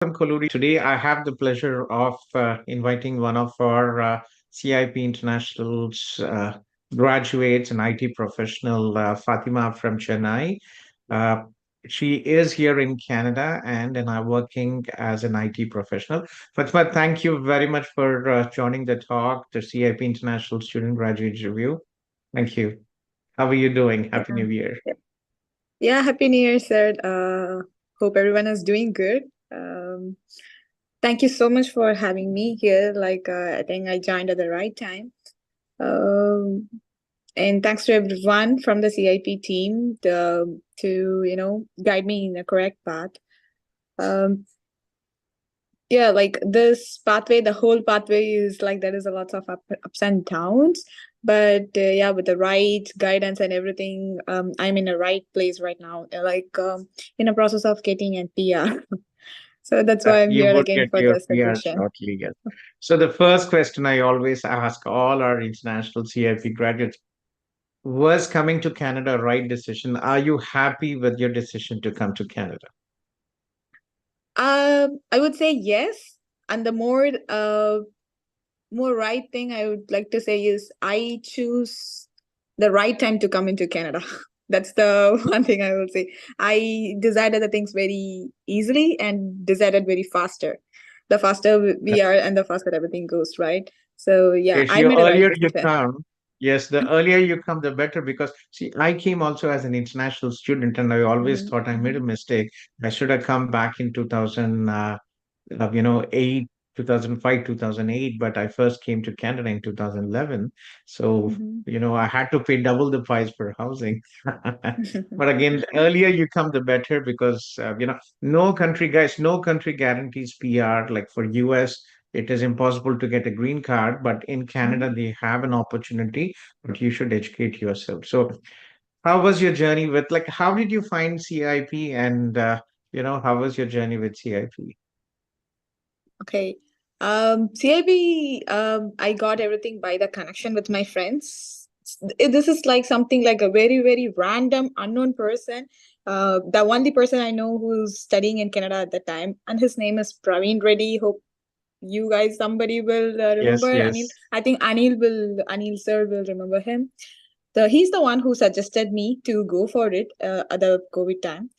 Kolluri. Today, I have the pleasure of inviting one of our CIP International's graduates, an IT professional, Fatima from Chennai. Uh, she is here in Canada and I'm working as an IT professional. Fatima, thank you very much for joining the talk, the CIP International Student Graduate Review. Thank you. How are you doing? Happy Yeah. New Year. Yep. Yeah, Happy New Year, sir. Hope everyone is doing good. Um, Thank you so much for having me here. I think I joined at the right time. Um, and thanks to everyone from the CIP team to guide me in the correct path. Um, yeah, like this pathway, the whole pathway is like there is a lot of ups and downs. But yeah, with the right guidance and everything, I'm in the right place right now. In the process of getting an PR. So that's why I'm You here would again get for your the PR suggestion. shortly, yes. So the first question I always ask all our international CIP graduates, was coming to Canada a right decision? Are you happy with your decision to come to Canada? I would say yes. And the more right thing I would like to say is I choose the right time to come into Canada. That's the one thing I will say. I decided the things very easily and decided very faster. The faster we are and the faster everything goes, right? So yeah, If I you made a right earlier you decision. come, yes, the earlier you come, the better. Because see, I came also as an international student, and I always Hmm. thought I made a mistake. I should have come back in 2000, 8, 2005, 2008. But I first came to Canada in 2011, so Hmm. I had to pay double the price for housing. But again, the earlier you come, the better, because no country, guys, no country guarantees PR. Like for US, it is impossible to get a green card, but in Canada, they have an opportunity, but you should educate yourself. So, how was your journey with, like, how did you find CIP and, how was your journey with CIP? Okay. CIB, I got everything by the connection with my friends. This is like something like a very, very random, unknown person. The only person I know who's studying in Canada at the time, and his name is Praveen Reddy. Hope you guys, somebody will Yes, remember Anil. yes. I think Anil sir will remember him. He's the one who suggested me to go for it at the COVID time.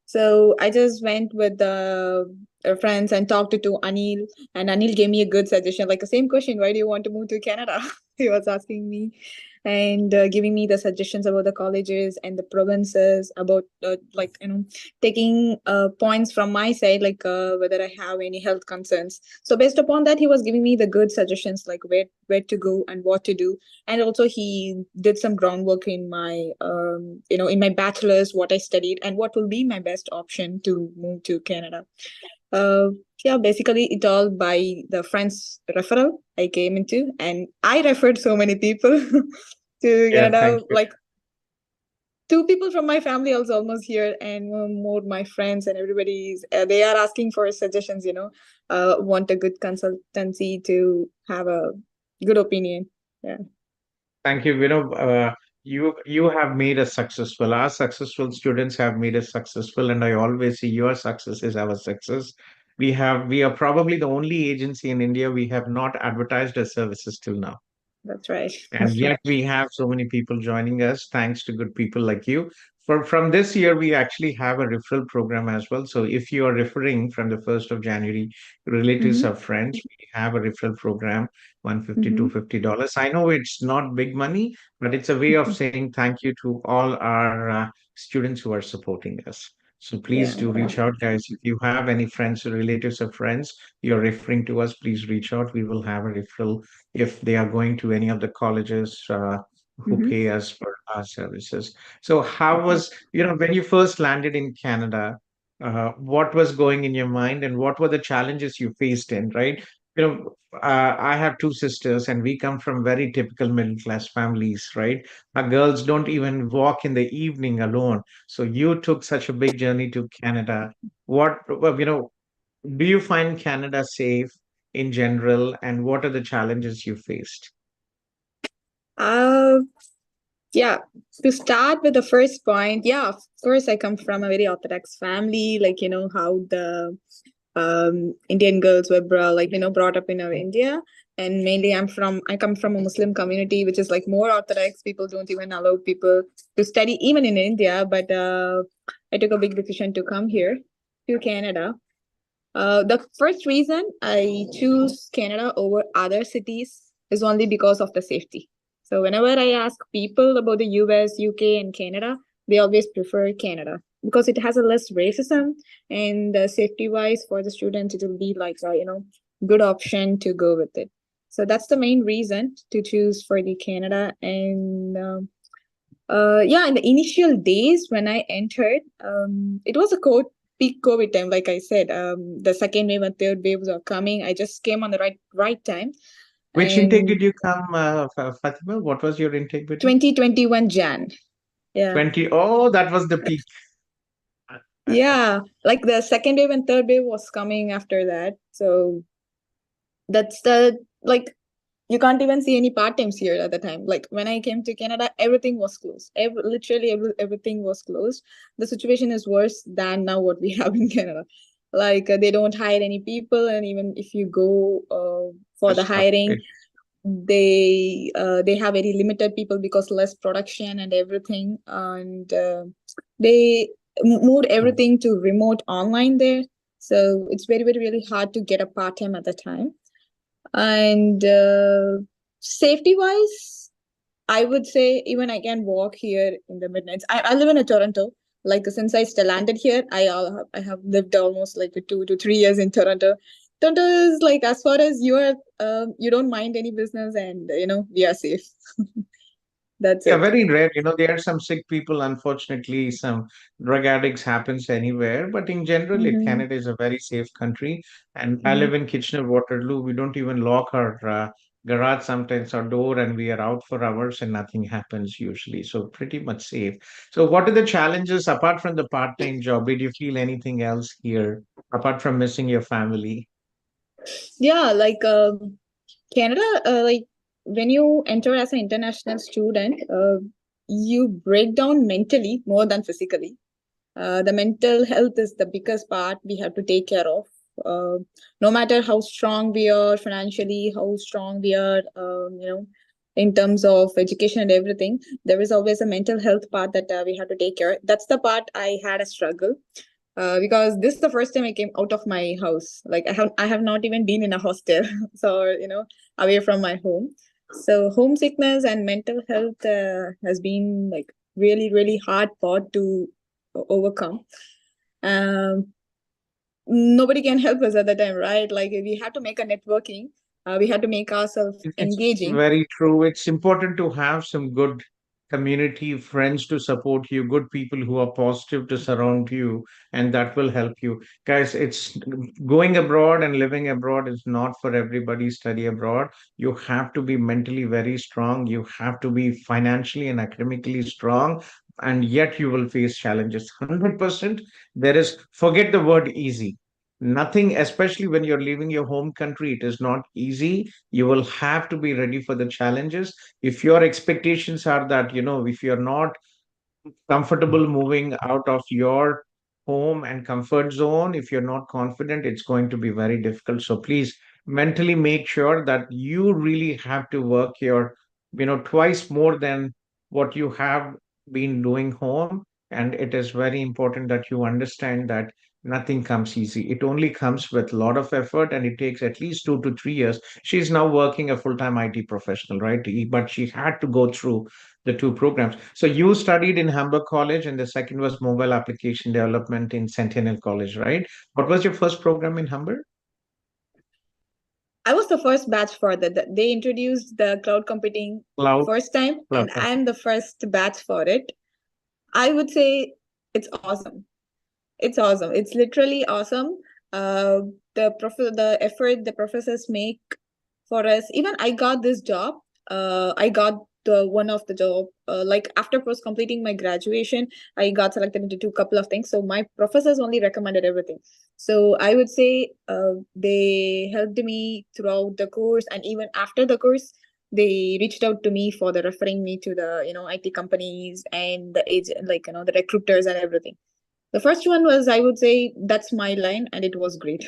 So I just went with the friends and talked to Anil, and Anil gave me a good suggestion, like the same question: Why do you want to move to Canada? He was asking me, and giving me the suggestions about the colleges and the provinces, about taking points from my side, whether I have any health concerns. So based upon that, he was giving me the good suggestions, like where to go and what to do. And also he did some groundwork in my in my bachelor's, what I studied and what will be my best option to move to Canada. uh yeah, basically it all by the friends referral I came into, and I referred so many people to Yeah, thank Canada. you. Like two people from my family also almost here, and more my friends and everybody's they are asking for suggestions, want a good consultancy to have a good opinion. Yeah. Thank you. You have made us successful. Our successful students have made us successful, and I always see your success is our success. We are probably the only agency in India we have not advertised our services till now. That's right. And yet we have so many people joining us thanks to good people like you. From this year, we actually have a referral program as well. So if you are referring from the 1st of January, relatives Mm-hmm. or friends, we have a referral program, 150 to Mm-hmm. $50. I know it's not big money, but it's a way of saying thank you to all our students who are supporting us. So please Yeah. do reach out, guys. If you have any friends or relatives or friends you're referring to us, please reach out. We will have a referral if they are going to any of the colleges who Mm-hmm. pay us for our services. So, how was, when you first landed in Canada, what was going in your mind and what were the challenges you faced in, right? I have two sisters and we come from very typical middle class families, right? Our girls don't even walk in the evening alone. So, you took such a big journey to Canada. Well, do you find Canada safe in general, and what are the challenges you faced? Uh, yeah. To start with the first point, yeah, of course, I come from a very Orthodox family. Like, how the Indian girls were brought up in our India. And mainly I come from a Muslim community, which is like more orthodox. People don't even allow people to study even in India. But I took a big decision to come here to Canada. The first reason I choose Canada over other cities is only because of the safety. So whenever I ask people about the US, UK, and Canada, they always prefer Canada because it has a less racism, and safety wise for the students, it will be like a good option to go with it. So that's the main reason to choose for the Canada. And yeah, in the initial days when I entered, it was a peak COVID time. Like I said, the second wave and third waves are coming. I just came on the right time, Which intake did and you come, Fatima? What was your intake between? 2021 Jan. Yeah, 20. Oh, that was the peak. yeah. Like the second wave and third wave was coming after that. So that's the like you can't even see any part times here at the time. Like when I came to Canada, everything was closed. Everything was closed. The situation is worse than now what we have in Canada. Like they don't hire any people, and even if you go for the That's tough. hiring, they have very limited people because less production and everything, and they moved everything to remote online there. So it's very really hard to get a part time at the time. And safety wise, I would say even I can walk here in the midnights. I live in a Toronto. Like since I still landed here, I have lived almost like 2 to 3 years in Toronto. Toronto is like as far as you are, you don't mind any business, and we are safe. That's Yeah, it. very rare. There are some sick people, unfortunately, some drug addicts happens anywhere. But in general, Mm-hmm. Canada is a very safe country. And I Mm-hmm. live in Kitchener-Waterloo. We don't even lock our garage sometimes, our door, and we are out for hours and nothing happens usually. So pretty much safe. So what are the challenges apart from the part-time job? Did you feel anything else here apart from missing your family? Yeah, like Canada, like when you enter as an international student, you break down mentally more than physically. The mental health is the biggest part we have to take care of. No matter how strong we are financially, how strong we are, in terms of education and everything, there is always a mental health part that we have to take care. That's the part I had a struggle. Because this is the first time I came out of my house. Like I have not even been in a hostel, so away from my home. So homesickness and mental health has been like really hard part to overcome. Um, Nobody can help us at the time, right? Like we had to make a networking. We had to make ourselves It's engaging. very true. It's important to have some good community friends to support you, good people who are positive to surround you, and that will help you. Guys, it's going abroad and living abroad is not for everybody. Study abroad. You have to be mentally very strong. You have to be financially and academically strong, and yet you will face challenges. 100%. Forget the word easy. Nothing, especially when you're leaving your home country, it is not easy. You will have to be ready for the challenges. If your expectations are that, if you're not comfortable moving out of your home and comfort zone, if you're not confident, it's going to be very difficult. So please mentally make sure that you really have to work twice more than what you have been doing home. And it is very important that you understand that nothing comes easy. It only comes with a lot of effort, and it takes at least 2 to 3 years. She's now working a full-time IT professional, right? But she had to go through the two programs. So you studied in Hamburg College, and the second was mobile application development in Centennial College, right? What was your first program in Hamburg? I was the first batch for that. They introduced the cloud computing Cloud, first time, cloud and computing. I'm the first batch for it. I would say it's awesome. It's awesome. It's literally awesome. Uh, the effort the professors make for us. Even I got this job. I got the one of the job. Like after post completing my graduation, I got selected into two couple of things. So my professors only recommended everything. So I would say they helped me throughout the course, and even after the course, they reached out to me for the referring me to the IT companies and the agent, like the recruiters and everything. The first one was, I would say, that's my line, and it was great.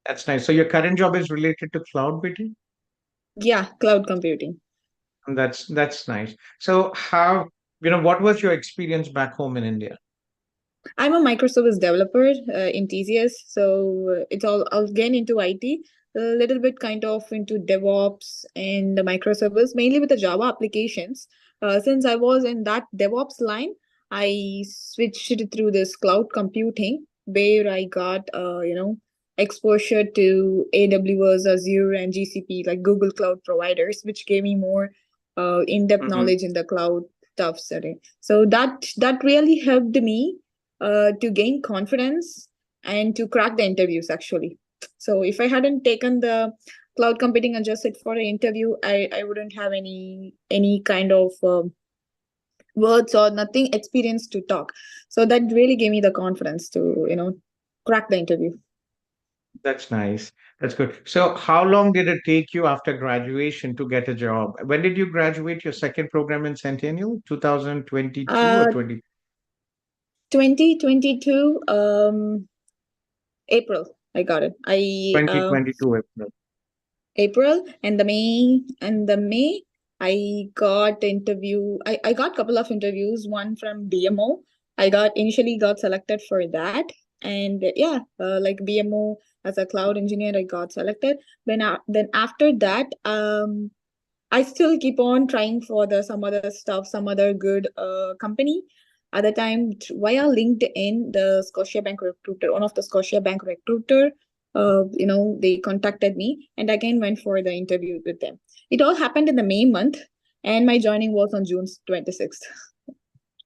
That's nice. So your current job is related to cloud, BT? Yeah, cloud computing. And that's nice. So how, what was your experience back home in India? I'm a microservice developer in TCS, so it's all again into IT, a little bit kind of into DevOps and the microservice, mainly with the Java applications. Since I was in that DevOps line, I switched through this cloud computing where I got exposure to AWS, Azure, and GCP, like Google Cloud providers, which gave me more in-depth Hmm. knowledge in the cloud stuff setting. So that really helped me to gain confidence and to crack the interviews actually. So if I hadn't taken the cloud computing and just sit for an interview, I wouldn't have any kind of words or nothing experience to talk. So that really gave me the confidence to crack the interview. That's nice. That's good. So how long did it take you after graduation to get a job? When did you graduate your second program in Centennial? 2022 or uh 2022 April I got it. I 2022 April? April and the May I got interview. I got couple of interviews. One from BMO. I got initially got selected for that, and yeah, like BMO as a cloud engineer, I got selected. Then after that, I still keep on trying for the some other stuff, some other good company. At the time, via LinkedIn, the Scotiabank recruiter, one of the Scotiabank recruiter, they contacted me and again went for the interview with them. It all happened in the May month, and my joining was on June 26th.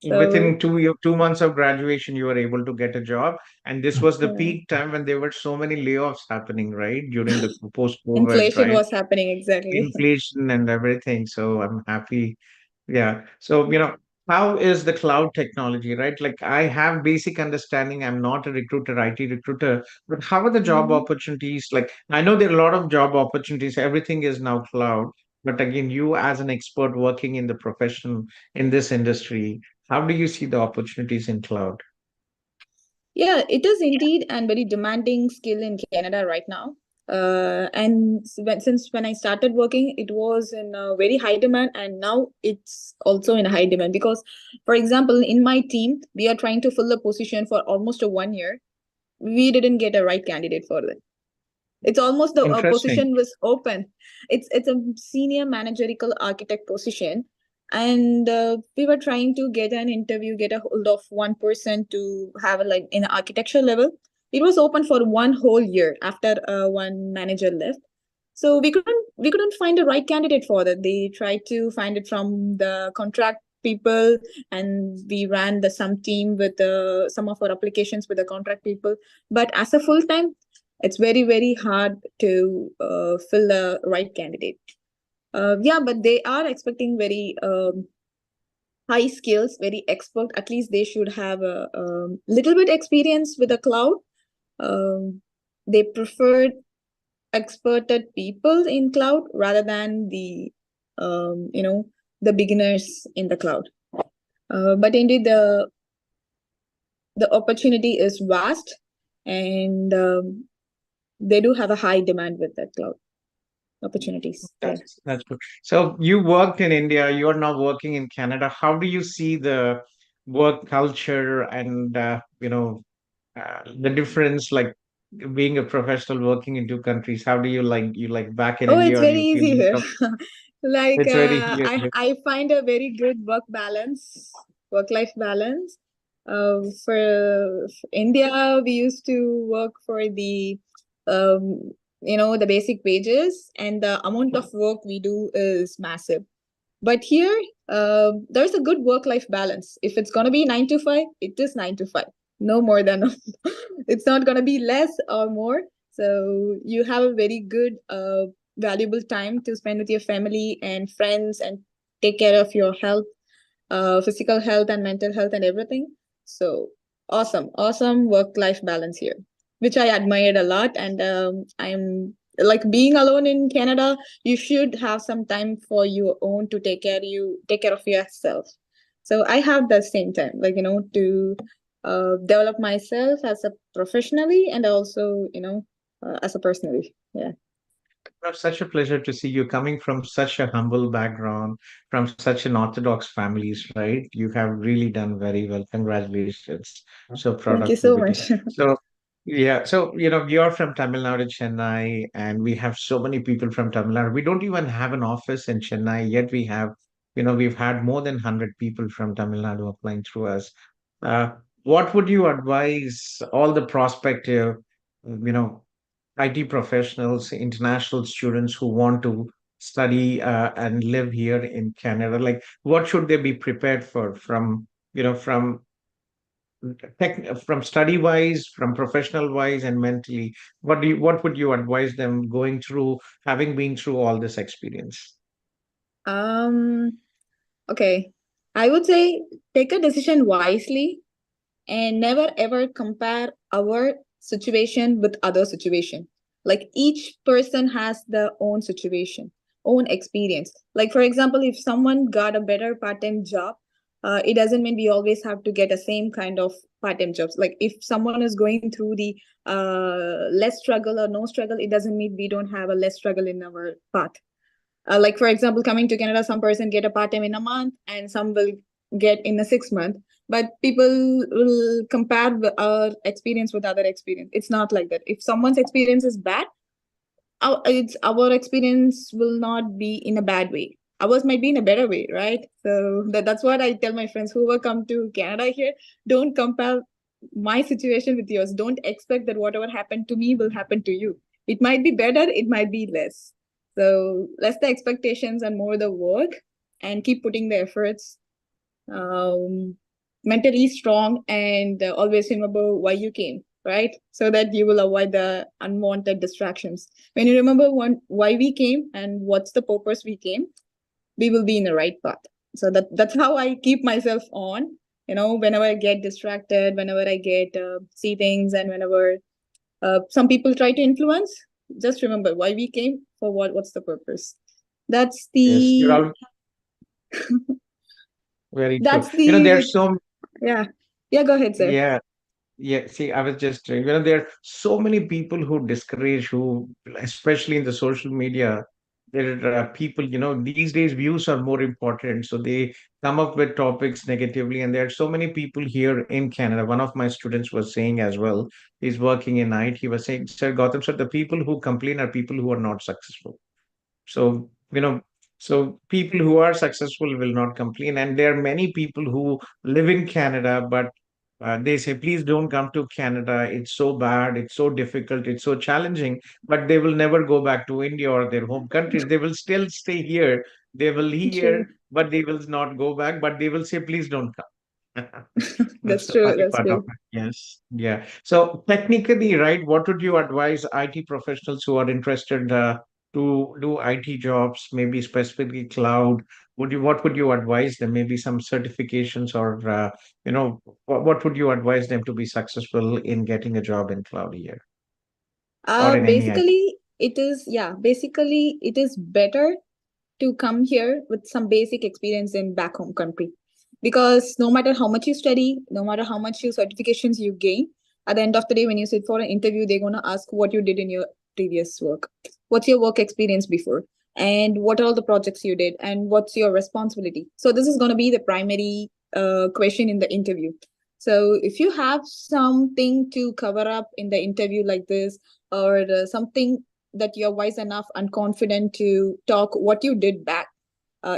So Within 2 months of graduation, you were able to get a job. And this was the yeah, peak time when there were so many layoffs happening, right? During the post-COVID, inflation right? was happening exactly. Inflation and everything. So I'm happy. Yeah. So, how is the cloud technology, right? Like I have basic understanding. I'm not a recruiter, IT recruiter, but how are the job Mhm. opportunities? Like I know there are a lot of job opportunities. Everything is now cloud. But again, you as an expert working in the profession in this industry, how do you see the opportunities in cloud? Yeah, it is indeed and very demanding skill in Canada right now. Since when I started working, it was in a very high demand, and now it's also in a high demand because, for example, in my team, we are trying to fill the position for almost a 1 year. We didn't get a right candidate for it. It's almost the Interesting. position was open. It's a senior managerial architect position, and we were trying to get an interview, get a hold of one person to have like in architecture level. It was open for one whole year after one manager left. So we couldn't find the right candidate for that. They tried to find it from the contract people, and we ran the some team with some of our applications with the contract people. But as a full time, it's very very hard to fill the right candidate. Yeah, but they are expecting very high skills, very expert. At least they should have a, little bit experience with the cloud. They prefer experted people in cloud rather than the beginners in the cloud. But indeed, the opportunity is vast, and they do have a high demand with that cloud opportunities. Yeah. That's good. So you worked in India, you're now working in Canada. How do you see the work culture and the difference, like being a professional working in two countries? How do you like back in Oh, India, it's or do very you feel easy here. Like it's very here? I find a very good work life balance. For India, we used to work for the um, the basic wages, and the amount of work we do is massive. But here, there's a good work-life balance. If it's gonna be 9 to 5, it is 9 to 5. No more than it's not gonna be less or more. So you have a very good, valuable time to spend with your family and friends and take care of your health, physical health and mental health and everything. So awesome work-life balance here, which I admired a lot. And I'm like being alone in Canada, you should have some time for your own to take care of yourself. So I have the same time, like to develop myself as a professionally and also, as a personally. Yeah. It's such a pleasure to see you coming from such a humble background, from such an orthodox families, right? You have really done very well. Congratulations. So proud Thank of you you, so Vidya. much. So, yeah, so, you're from Tamil Nadu, Chennai, and we have so many people from Tamil Nadu. We don't even have an office in Chennai, yet we've had more than 100 people from Tamil Nadu applying through us. Uh, what would you advise all the prospective, you know, IT professionals, international students who want to study and live here in Canada? Like, what should they be prepared for from study wise, from professional wise, and mentally? What would you advise them going through, having been through all this experience? Um, okay. I would say take a decision wisely and never ever compare our situation with other situation. Like each person has their own situation, own experience. Like for example, if someone got a better part-time job, it doesn't mean we always have to get a same kind of part-time jobs. Like if someone is going through the less struggle or no struggle, it doesn't mean we don't have a less struggle in our path. Like for example, coming to Canada, some person get a part-time in a month and some will get in a 6 month, but people will compare our experience with other experience. It's not like that. If someone's experience is bad, our experience will not be in a bad way. Ours might be in a better way, right? So that's what I tell my friends who will come to Canada here. Don't compare my situation with yours. Don't expect that whatever happened to me will happen to you. It might be better, it might be less. So less the expectations and more the work, and keep putting the efforts. um, Mentally strong, and always remember why you came, right? So that you will avoid the unwanted distractions. When you remember why we came and what's the purpose we came, we will be in the right path. So that's how I keep myself on. Whenever I get distracted, whenever I get see things, and whenever some people try to influence, just remember why we came, for what's the purpose. That's Yes, you're the all very true. that's the There's so yeah. Yeah, go ahead, sir. yeah. Yeah, see, I was just, there are so many people who discourage, who, especially in the social media, there are people, these days views are more important. So they come up with topics negatively. And there are so many people here in Canada. One of my students was saying as well, he's working in night. He was saying, Sir Gautam, sir, the people who complain are people who are not successful. So, so people who are successful will not complain. And there are many people who live in Canada, but they say, please don't come to Canada. It's so bad. It's so difficult. It's so challenging. But they will never go back to India or their home countries. They will still stay here. They will True. here, but they will not go back. But they will say, please don't come. That's That's the true. funny That's part of true. it. Yes. Yeah. So technically, right, what would you advise IT professionals who are interested to do IT jobs, maybe specifically cloud? What would you advise them? Maybe some certifications or, what would you advise them to be successful in getting a job in cloud here or in any IT? Basically it is better to come here with some basic experience in back home country, because no matter how much you study, no matter how much you certifications you gain, at the end of the day when you sit for an interview, they're going to ask what you did in your previous work, what's your work experience before, and what are all the projects you did, and what's your responsibility. So this is going to be the primary question in the interview. So if you have something to cover up in the interview like this, or something that you're wise enough and confident to talk what you did back,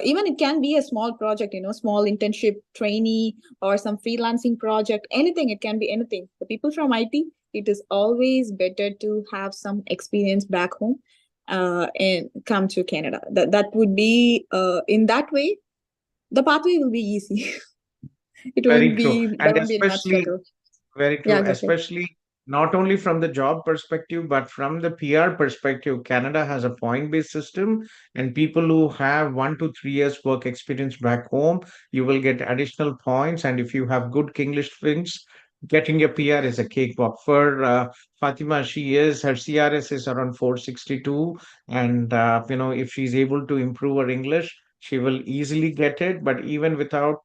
even it can be a small project, small internship trainee or some freelancing project, anything. It can be anything. The people from it, it is always better to have some experience back home, and come to Canada. That would be, in that way the pathway will be easy. It Very won't true. be, there And won't be much especially, struggle. very Yeah, true, go ahead. especially not only from the job perspective, but from the PR perspective. Canada has a point-based system, and people who have 1 to 3 years work experience back home, you will get additional points. And if you have good English things, getting a PR is a cakewalk. For Fatima, her CRS is around 462, and if she's able to improve her English, she will easily get it. But even without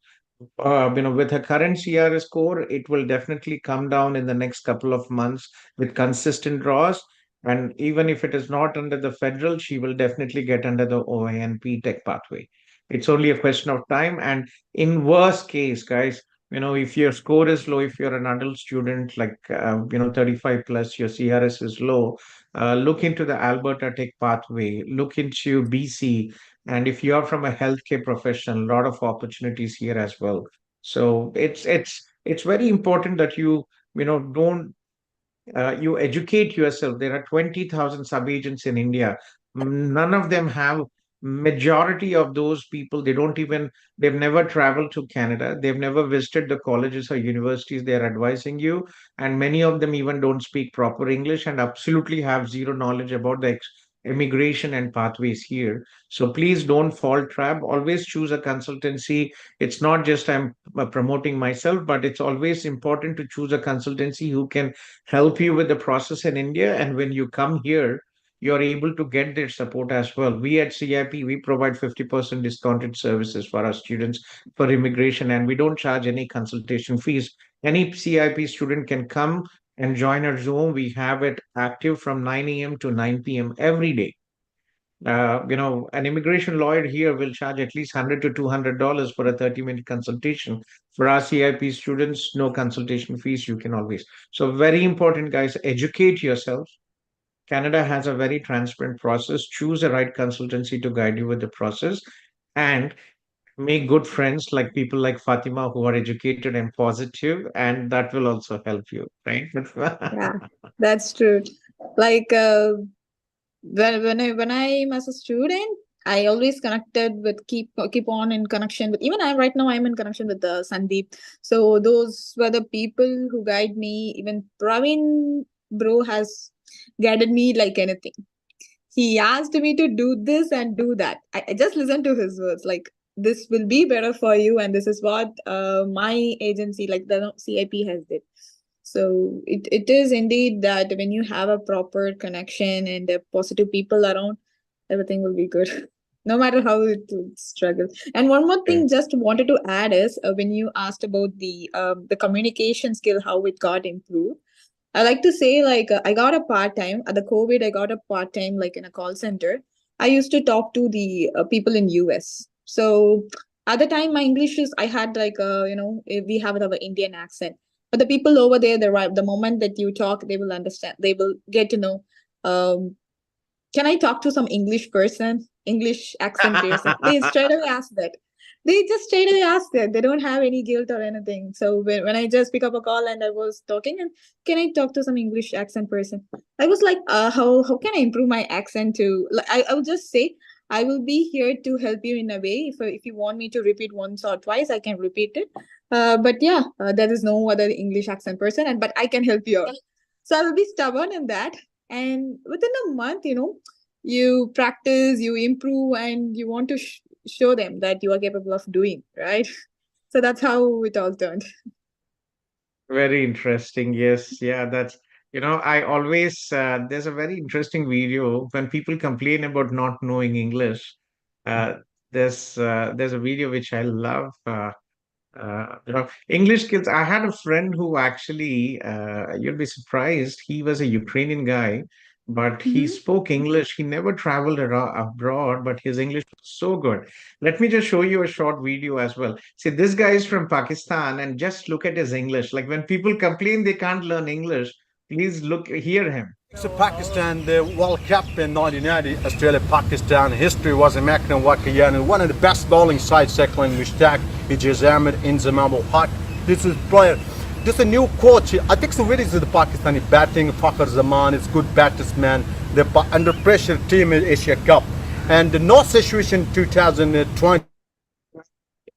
with her current CRS score, it will definitely come down in the next couple of months with consistent draws. And even if it is not under the federal, she will definitely get under the OANP tech pathway. It's only a question of time. And in worst case, guys, if your score is low, if you're an adult student, like, 35 plus, your CRS is low, look into the Alberta tech pathway, look into BC, and if you're from a healthcare profession, a lot of opportunities here as well. So it's very important that don't you educate yourself. There are 20,000 sub-agents in India. None of them have, majority of those people, they've never traveled to Canada. They've never visited the colleges or universities they're advising you. And many of them even don't speak proper English and absolutely have zero knowledge about the immigration and pathways here. So please don't fall trap. Always choose a consultancy. It's not just I'm promoting myself, but it's always important to choose a consultancy who can help you with the process in India. And when you come here, you're able to get their support as well. We at CIP, we provide 50% discounted services for our students for immigration, and we don't charge any consultation fees. Any CIP student can come and join our Zoom. We have it active from 9 a.m. to 9 p.m. every day. An immigration lawyer here will charge at least $100 to $200 for a 30-minute consultation. For our CIP students, no consultation fees. You can always. So very important, guys. Educate yourself. Canada has a very transparent process. Choose the right consultancy to guide you with the process, and make good friends like people like Fatima who are educated and positive, and that will also help you, right? Yeah, that's true. Like when I'm as a student, I always connected with keep on in connection with, even I right now I'm in connection with the Sandeep. So those were the people who guide me. Even Praveen bro has guided me like anything. He asked me to do this and do that. I just listened to his words, like this will be better for you, and this is what my agency, like the CIP, has did. So it is indeed that when you have a proper connection and positive people around, everything will be good. No matter how it will struggle. And one more Yeah. thing, just wanted to add is when you asked about the communication skill, how it got improved. I like to say, like, I got a part time at the COVID. I got a part time, like in a call center. I used to talk to the people in US. So at the time, my English is, I had like we have our Indian accent, but the people over there, they're right. The moment that you talk, they will understand. They will get to know. Um, can I talk to some English person, English accent person? They straight away ask that. They just straight away ask that. They don't have any guilt or anything. So when I just pick up a call and I was talking, and can I talk to some English accent person? I was like, how can I improve my accent to? Like, I will just say, I will be here to help you in a way. If you want me to repeat once or twice, I can repeat it. But yeah, there is no other English accent person, and but I can help you out. So I will be stubborn in that, and within a month, you practice, you improve, and you want to show them that you are capable of doing, right? So that's how it all turned. Very interesting. Yes. Yeah. I always, there's a very interesting video when people complain about not knowing English. Uh, there's a video which I love. English skills. I had a friend who actually, you'll be surprised, he was a Ukrainian guy, but he Mhm. spoke English. He never traveled abroad, but his English was so good. Let me just show you a short video as well. See, this guy is from Pakistan, and just look at his English. Like when people complain they can't learn English, please hear him. So Pakistan, the World Cup in 1990, Australia-Pakistan, history was immaculate Wakayan, and one of the best bowling sides, second Mushtaq, Ijaz Ahmed, Inzamam Haq. This is player. This is a new coach. I think so. It is the Pakistani batting. Fakhar Zaman is good batsman. The under pressure team in Asia Cup, and the North situation 2020.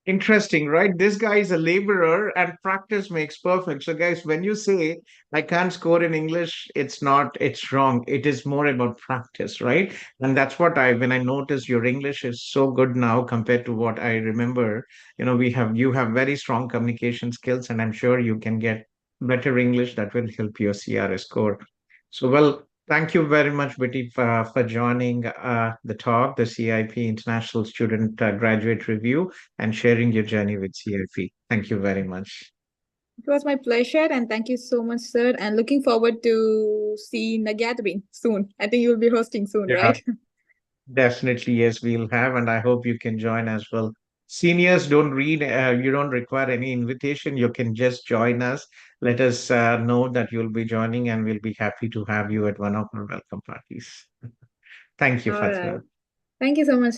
Interesting, right? This guy is a laborer and practice makes perfect. So, guys, when you say I can't score in English, it's wrong. It is more about practice, right? And that's what when I notice your English is so good now compared to what I remember. You have very strong communication skills, and I'm sure you can get better English that will help your CRS score. So, well, Thank you very much, Betty, for joining the talk, the CIP International Student Graduate Review, and sharing your journey with CIP. Thank you very much. It was my pleasure, and thank you so much, sir. And looking forward to seeing the gathering soon. I think you will be hosting soon, Yeah, right? definitely. Yes, we'll have, and I hope you can join as well. Seniors don't read, you don't require any invitation. You can just join us. Let us know that you'll be joining, and we'll be happy to have you at one of our welcome parties. Thank you, All right. Fatma. Thank you so much, sir.